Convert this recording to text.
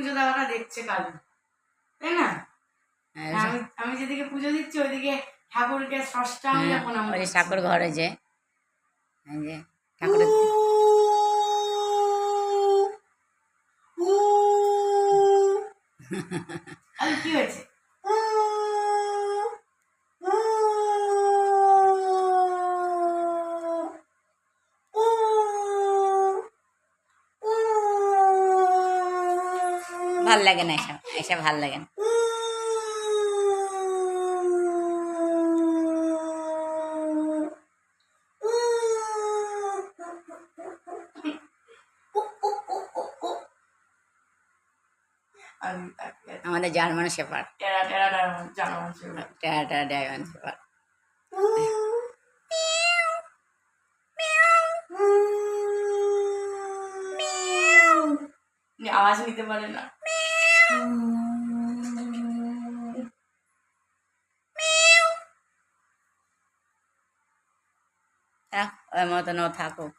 পুজো দেওয়াটা দেখছে কালু, তাই না? আমি আমি যেদিকে পুজো দিচ্ছি ওইদিকে ঠাকুরকে ষষ্ঠাঙ্গে প্রণাম ওই করছি। ঠাকুর ঘরে যে ঠাকুরের কালু কি হয়েছে? ভাল লাগে না, এসব এসব ভাল লাগে না। আমাদের জার্মান শেফার্ড, টেরা টেরা জার্মান শেফার্ড। টেরা টেরা জার্মান শেফার্ড। আওয়াজ নিতে পারে না। ওর মতন ও থাকুক।